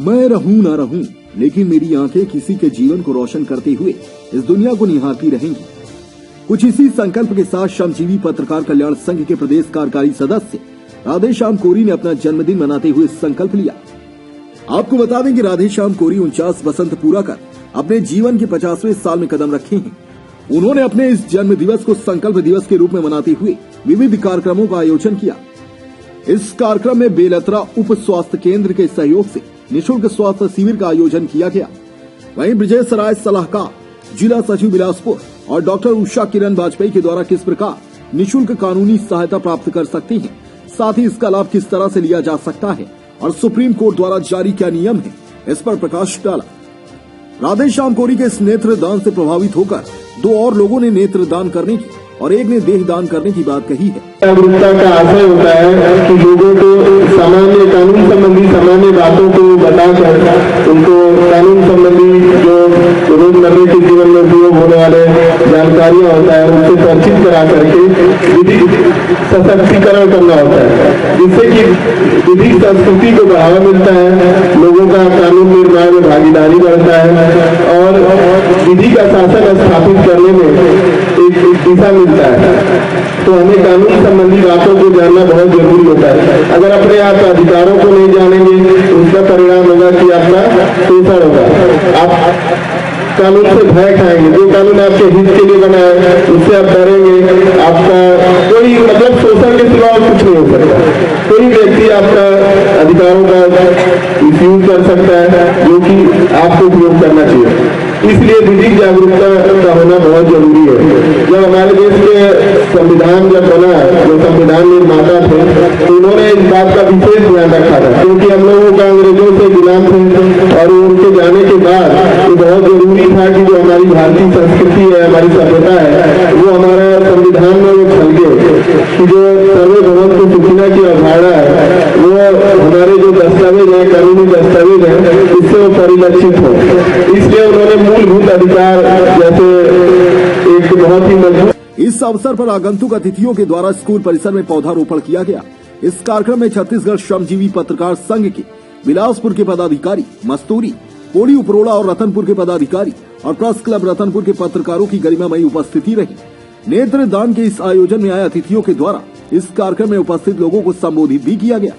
मैं रहूं ना रहूं, लेकिन मेरी आंखें किसी के जीवन को रोशन करते हुए इस दुनिया को निहारती रहेंगी। कुछ इसी संकल्प के साथ श्रमजीवी पत्रकार कल्याण संघ के प्रदेश कार्यकारी सदस्य राधेश्याम कोरी ने अपना जन्मदिन मनाते हुए संकल्प लिया। आपको बता दें कि राधेश्याम कोरी 49 बसंत पूरा कर अपने जीवन के 50वें साल में कदम रखे हैं। उन्होंने अपने इस जन्म दिवस को संकल्प दिवस के रूप में मनाते हुए विविध कार्यक्रमों का आयोजन किया। इस कार्यक्रम में बेलतरा उप स्वास्थ्य केंद्र के सहयोग से निःशुल्क स्वास्थ्य शिविर का आयोजन किया गया। वहीं ब्रजेश सराय सलाहकार, जिला सचिव बिलासपुर और डॉक्टर उषा किरण वाजपेयी के द्वारा किस प्रकार निःशुल्क कानूनी सहायता प्राप्त कर सकते हैं, साथ ही इसका लाभ किस तरह से लिया जा सकता है और सुप्रीम कोर्ट द्वारा जारी क्या नियम है, इस पर प्रकाश डाला। राधेश्याम कोरी के इस नेत्रदान से प्रभावित होकर 2 और लोगों ने नेत्रदान करने की और एक ने देह दान करने की बात कही है। जागरूकता का आशय होता है कि लोगों को सामान्य कानून संबंधी सामान्य बातों को बताकर उनको कानून संबंधी जो रोजमर्रा के जीवन में उपयोग होने वाले जानकारियां होता है उनसे परिचित करा करके विधिक सशक्तिकरण करना होता है, जिससे कि विधिक संस्कृति को बढ़ावा मिलता है, लोगों का कानून निर्माण में भागीदारी बढ़ता है और विधि का शासन स्थापित करने में एक दिशा मिलता है। तो हमें कानून संबंधी बातों को जानना बहुत जरूरी होता है। अगर अपने आप अधिकारों को नहीं जानेंगे उसका परिणाम होगा कि आपका शोषण होगा। आप कानून से भय खाएंगे, जो कानून आपके हित के लिए बना है उससे आप डरेंगे। आपका कोई मतलब शोषण के सिवा कुछ नहीं हो सकता। कोई व्यक्ति आपका अधिकारों का मिसयूज कर सकता है जो कि आपको उपयोग करना चाहिए। इसलिए विधिक जागरूकता का होना बहुत जरूरी है। जब हमारे देश के संविधान जब बना, जो संविधान निर्माता थे तो उन्होंने इस बात का विशेष ध्यान रखा था, क्योंकि हम लोगों का अंग्रेजों से गुलाम थे और उनके जाने के बाद ये बहुत जरूरी था कि जो हमारी भारतीय संस्कृति है, हमारी सभ्यता है, वो हमारा संविधान में वो छलके कि जो सर्वभौम को सुखना की अवधारणा है वो हमारे जो दस्तावेज है, कानूनी दस्तावेज है, इससे वो परिलक्षित हो। इसलिए उन्होंने मूलभूत अधिकार जैसे एक बहुत ही मजबूत। इस अवसर पर आगंतुक अतिथियों के द्वारा स्कूल परिसर में पौधारोपण किया गया। इस कार्यक्रम में छत्तीसगढ़ श्रमजीवी पत्रकार संघ के बिलासपुर के पदाधिकारी, मस्तूरी, पोड़ी उपरोड़ा और रतनपुर के पदाधिकारी और प्रेस क्लब रतनपुर के पत्रकारों की गरिमामयी उपस्थिति रही। नेत्रदान के इस आयोजन में आए अतिथियों के द्वारा इस कार्यक्रम में उपस्थित लोगों को संबोधित भी किया गया।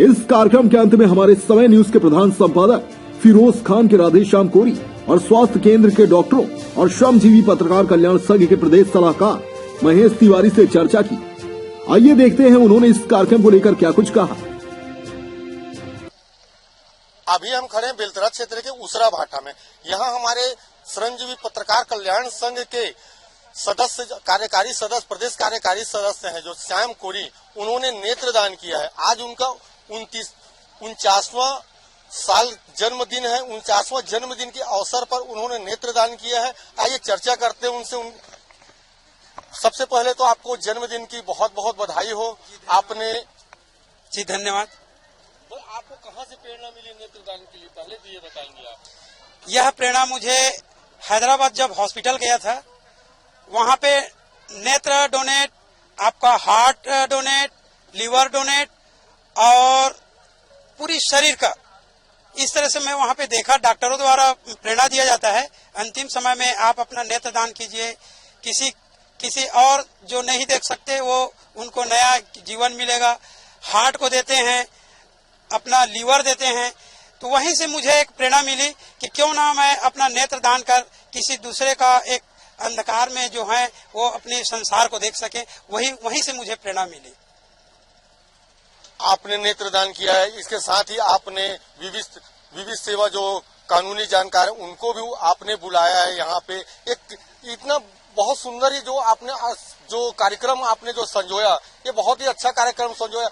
इस कार्यक्रम के अंत में हमारे समय न्यूज के प्रधान संपादक फिरोज खान के राधेश्याम कोरी और स्वास्थ्य केंद्र के डॉक्टरों और श्रमजीवी पत्रकार कल्याण संघ के प्रदेश सलाहकार महेश तिवारी से चर्चा की। आइए देखते हैं उन्होंने इस कार्यक्रम को लेकर क्या कुछ कहा। अभी हम खड़े हैं बेलतरा क्षेत्र के उसरा भाटा में। यहाँ हमारे श्रमजीवी पत्रकार कल्याण संघ के सदस्य, कार्यकारी सदस्य, प्रदेश कार्यकारी सदस्य हैं जो श्याम कोरी, उन्होंने नेत्रदान किया है। आज उनका 49वां साल जन्मदिन है। 49वां जन्मदिन के अवसर पर उन्होंने नेत्रदान किया है। आइए चर्चा करते हैं उनसे। सबसे पहले तो आपको जन्मदिन की बहुत बहुत बधाई हो। आपने जी धन्यवाद। तो आपको कहाँ से प्रेरणा मिली नेत्रदान के लिए, पहले तो ये बताएंगे आप। यह प्रेरणा मुझे हैदराबाद जब हॉस्पिटल गया था, वहाँ पे नेत्र डोनेट, आपका हार्ट डोनेट, लीवर डोनेट और पूरी शरीर का, इस तरह से मैं वहाँ पे देखा। डॉक्टरों द्वारा प्रेरणा दिया जाता है अंतिम समय में आप अपना नेत्रदान कीजिए, किसी और जो नहीं देख सकते वो उनको नया जीवन मिलेगा। हार्ट को देते हैं, अपना लीवर देते हैं। तो वहीं से मुझे एक प्रेरणा मिली कि क्यों ना मैं अपना नेत्रदान कर किसी दूसरे का एक अंधकार में जो है वो अपने संसार को देख सके। वहीं से मुझे प्रेरणा मिली। आपने नेत्रदान किया है, इसके साथ ही आपने विविध सेवा जो कानूनी जानकार उनको भी आपने बुलाया है यहाँ पे। एक इतना बहुत सुंदर ही जो कार्यक्रम आपने जो संजोया, ये बहुत ही अच्छा कार्यक्रम संजोया।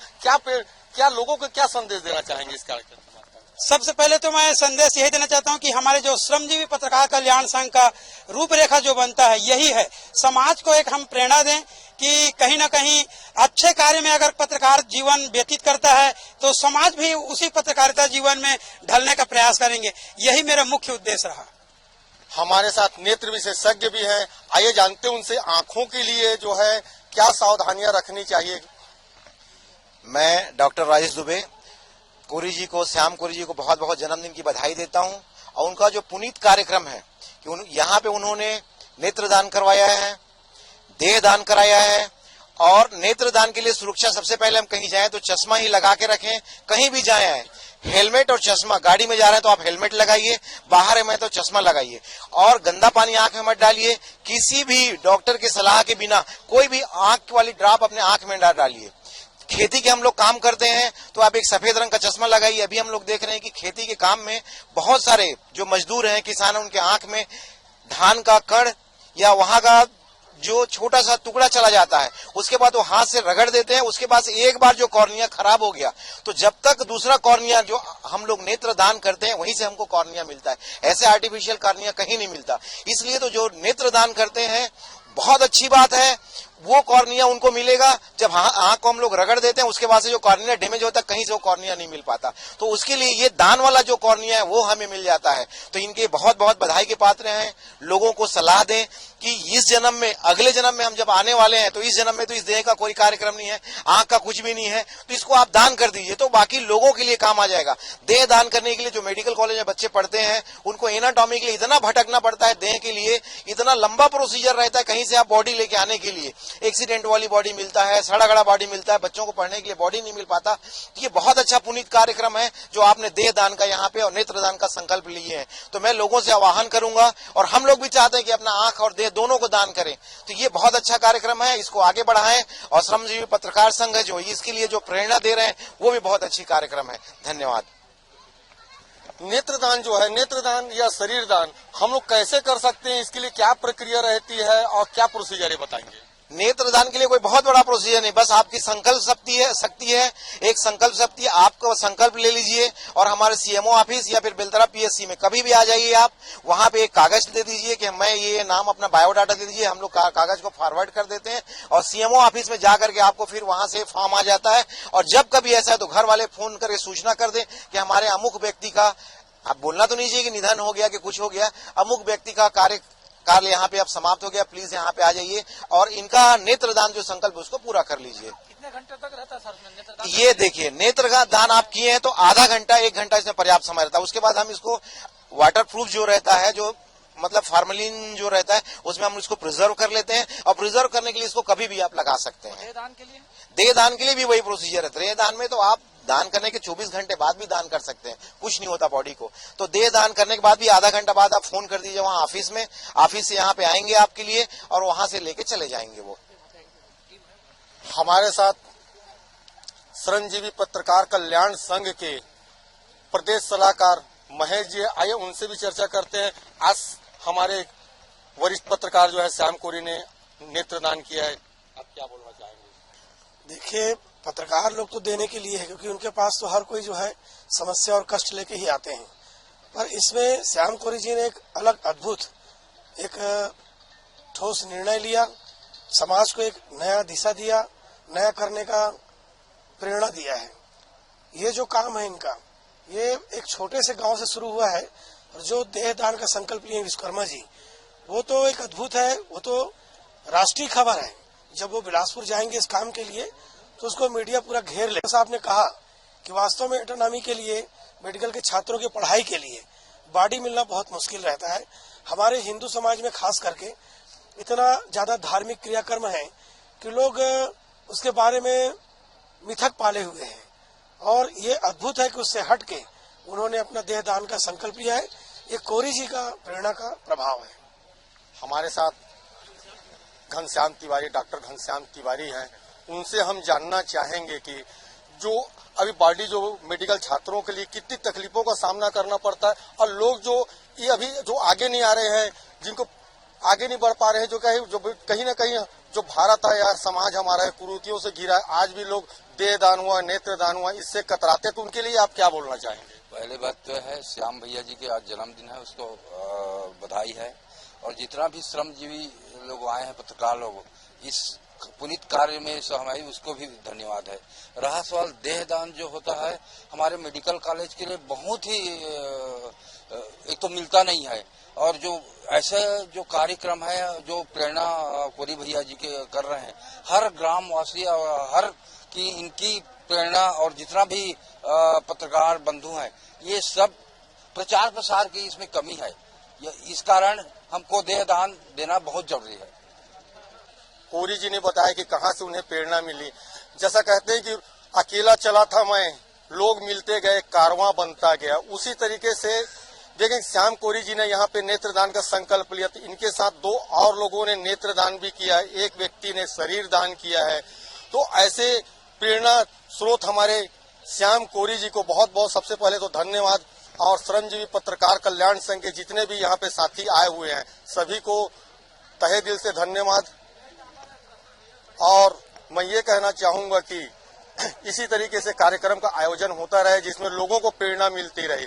क्या लोगों को क्या संदेश देना चाहेंगे इस कार्यक्रम के माध्यम से? सबसे पहले तो मैं संदेश यही देना चाहता हूँ कि हमारे जो श्रमजीवी पत्रकार कल्याण संघ का रूपरेखा जो बनता है यही है, समाज को एक हम प्रेरणा दें कि कहीं न कहीं अच्छे कार्य में अगर पत्रकार जीवन व्यतीत करता है तो समाज भी उसी पत्रकारिता जीवन में ढलने का प्रयास करेंगे। यही मेरा मुख्य उद्देश्य रहा। हमारे साथ नेत्र विशेषज्ञ भी हैं। आइए जानते हैं उनसे आंखों के लिए जो है क्या सावधानियां रखनी चाहिए। मैं डॉक्टर राजेश दुबे, कोरी जी को, श्याम कोरी जी को बहुत बहुत जन्मदिन की बधाई देता हूं। और उनका जो पुनीत कार्यक्रम है कि यहाँ पे उन्होंने नेत्रदान करवाया है, देह दान कराया है। और नेत्रदान के लिए सुरक्षा सबसे पहले हम कहीं जाएं तो चश्मा ही लगा के रखें। कहीं भी जाएं हेलमेट और चश्मा, गाड़ी में जा रहे हैं तो आप हेलमेट लगाइए, बाहर में तो चश्मा लगाइए। और गंदा पानी आंख में मत डालिए। किसी भी डॉक्टर की सलाह के बिना कोई भी आंख वाली ड्रॉप अपने आंख में ना डालिए। खेती के हम लोग काम करते हैं तो आप एक सफेद रंग का चश्मा लगाइए। अभी हम लोग देख रहे हैं कि खेती के काम में बहुत सारे जो मजदूर हैं, किसान, उनके आंख में धान का कण या वहां का जो छोटा सा टुकड़ा चला जाता है, उसके बाद वो हाथ से रगड़ देते हैं। उसके बाद एक बार जो कॉर्निया खराब हो गया तो जब तक दूसरा कॉर्निया जो हम लोग नेत्र दान करते हैं वहीं से हमको कॉर्निया मिलता है। ऐसे आर्टिफिशियल कॉर्निया कहीं नहीं मिलता। इसलिए तो जो नेत्र दान करते हैं बहुत अच्छी बात है, वो कॉर्निया उनको मिलेगा। जब आंख को हम लोग रगड़ देते हैं उसके बाद से जो कॉर्निया डैमेज होता है, कहीं से वो कॉर्निया नहीं मिल पाता। तो उसके लिए ये दान वाला जो कॉर्निया है वो हमें मिल जाता है। तो इनके बहुत बहुत बधाई के पात्र हैं। लोगों को सलाह दें कि इस जन्म में, अगले जन्म में हम जब आने वाले हैं तो इस जन्म में तो इस देह का कोई कार्यक्रम नहीं है, आंख का कुछ भी नहीं है, तो इसको आप दान कर दीजिए तो बाकी लोगों के लिए काम आ जाएगा। देह दान करने के लिए जो मेडिकल कॉलेज में बच्चे पढ़ते हैं उनको एनाटॉमी के लिए इतना भटकना पड़ता है, देह के लिए इतना लंबा प्रोसीजर रहता है कहीं से आप बॉडी लेके आने के लिए। एक्सीडेंट वाली बॉडी मिलता है, सड़ा गड़ा बॉडी मिलता है, बच्चों को पढ़ने के लिए बॉडी नहीं मिल पाता। ये बहुत अच्छा पुनीत कार्यक्रम है जो आपने देह दान का यहाँ पे और नेत्र दान का संकल्प लिए हैं। तो मैं लोगों से आह्वान करूंगा और हम लोग भी चाहते हैं कि अपना आंख और देह दोनों को दान करें। तो ये बहुत अच्छा कार्यक्रम है, इसको आगे बढ़ाएं। और श्रमजीवी पत्रकार संघ है जो इसके लिए जो प्रेरणा दे रहे हैं वो भी बहुत अच्छी कार्यक्रम है। धन्यवाद। नेत्रदान जो है, नेत्रदान या शरीर दान हम लोग कैसे कर सकते हैं, इसके लिए क्या प्रक्रिया रहती है और क्या प्रोसीजर है बताएंगे? नेत्रदान के लिए कोई बहुत बड़ा प्रोसीजर नहीं, बस आपकी संकल्प शक्ति है। एक संकल्प शक्ति, आपको संकल्प ले लीजिए और हमारे सीएमओ ऑफिस या फिर बेलतरा पीएससी में कभी भी आ जाइए। आप वहां पे एक कागज दे दीजिए कि मैं ये नाम, अपना बायोडाटा दे दीजिए। हम लोग कागज को फॉरवर्ड कर देते हैं और सीएमओ ऑफिस में जाकर के आपको फिर वहां से फॉर्म आ जाता है। और जब कभी ऐसा है तो घर वाले फोन करके सूचना कर दें कि हमारे अमुक व्यक्ति का, आप बोलना तो नहीं चाहिए कि निधन हो गया कि कुछ हो गया, अमुक व्यक्ति का कार्य यहाँ पे अब समाप्त हो गया, प्लीज यहाँ पे आ जाइए और इनका नेत्रदान जो संकल्प उसको पूरा कर लीजिए। कितने घंटे तक रहता है सर नेत्रदान? ये देखिए, नेत्र का दान आप किए हैं तो आधा घंटा 1 घंटा इसमें पर्याप्त समय रहता है। उसके बाद हम इसको वाटर प्रूफ जो रहता है, जो मतलब फार्मेलिन जो रहता है, उसमें हम इसको प्रिजर्व कर लेते हैं और प्रिजर्व करने के लिए इसको कभी भी आप लगा सकते हैं। देह दान के लिए? देह दान के लिए भी वही प्रोसीजर है। देह दान में तो आप दान करने के 24 घंटे बाद भी दान कर सकते हैं, कुछ नहीं होता बॉडी को। तो देह दान करने के बाद भी आधा घंटा बाद आप फोन कर दीजिए वहां ऑफिस में, ऑफिस से यहाँ पे आएंगे आपके लिए और वहां से लेके चले जाएंगे। वो हमारे साथ श्रमजीवी पत्रकार कल्याण संघ के प्रदेश सलाहकार महेश जी आइए उनसे भी चर्चा करते हैं। आज हमारे वरिष्ठ पत्रकार जो है श्याम कोरी ने नेत्रदान किया है, आप क्या बोलना चाहेंगे? देखिए, पत्रकार लोग तो देने के लिए है क्योंकि उनके पास तो हर कोई जो है समस्या और कष्ट लेके ही आते हैं। पर इसमें श्याम कोरी जी ने एक अलग अद्भुत एक ठोस निर्णय लिया, समाज को एक नया दिशा दिया, नया करने का प्रेरणा दिया है। ये जो काम है इनका, ये एक छोटे से गांव से शुरू हुआ है और जो देह दान का संकल्प लिए विश्वकर्मा जी, वो तो एक अद्भुत है, वो तो राष्ट्रीय खबर है। जब वो बिलासपुर जाएंगे इस काम के लिए तो उसको मीडिया पूरा घेर ले। साहब ने कहा कि वास्तव में एंटोनॉमी के लिए, मेडिकल के छात्रों की पढ़ाई के लिए बॉडी मिलना बहुत मुश्किल रहता है। हमारे हिंदू समाज में खास करके इतना ज्यादा धार्मिक क्रियाकर्म है कि लोग उसके बारे में मिथक पाले हुए हैं और ये अद्भुत है कि उससे हट के उन्होंने अपना देह दान का संकल्प लिया है। ये कोरी जी का प्रेरणा का प्रभाव है। हमारे साथ घनश्याम तिवारी, डॉक्टर घनश्याम तिवारी हैं। उनसे हम जानना चाहेंगे कि जो अभी बॉडी जो मेडिकल छात्रों के लिए कितनी तकलीफों का सामना करना पड़ता है और लोग जो ये अभी जो आगे नहीं आ रहे हैं, जिनको आगे नहीं बढ़ पा रहे हैं, जो कहीं ना कहीं जो भारत है यार, समाज हमारा है, कुरीतियों से घिरा है, आज भी लोग देह दान हुआ, नेत्र दान हुआ, इससे कतराते, तो उनके लिए आप क्या बोलना चाहेंगे? पहली बात तो है श्याम भैया जी के आज जन्मदिन है, उसको बधाई है। और जितना भी श्रमजीवी लोग आए हैं, पत्रकार लोग, इस पुनीत कार्य में सहभागी, उसको भी धन्यवाद है। रहा सवाल देह दान जो होता है, हमारे मेडिकल कॉलेज के लिए बहुत ही एक तो मिलता नहीं है, और जो ऐसे जो कार्यक्रम है, जो प्रेरणा कोरी भैया जी के कर रहे हैं, हर ग्रामवासी और हर की इनकी प्रेरणा और जितना भी पत्रकार बंधु हैं, ये सब प्रचार प्रसार की इसमें कमी है। इस कारण हमको देहदान देना बहुत जरूरी है। कोरी जी ने बताया कि कहां से उन्हें प्रेरणा मिली। जैसा कहते हैं कि अकेला चला था मैं, लोग मिलते गए, कारवां बनता गया। उसी तरीके से देखें, श्याम कोरी जी ने यहाँ पे नेत्रदान का संकल्प लिया। तो इनके साथ 2 और लोगों ने नेत्रदान भी किया है, एक व्यक्ति ने शरीर दान किया है। तो ऐसे प्रेरणा स्रोत हमारे श्याम कोरी जी को बहुत बहुत सबसे पहले तो धन्यवाद। और श्रमजीवी पत्रकार कल्याण संघ के जितने भी यहाँ पे साथी आए हुए हैं, सभी को तहे दिल से धन्यवाद। और मैं ये कहना चाहूंगा कि इसी तरीके से कार्यक्रम का आयोजन होता रहे, जिसमें लोगों को प्रेरणा मिलती रहे।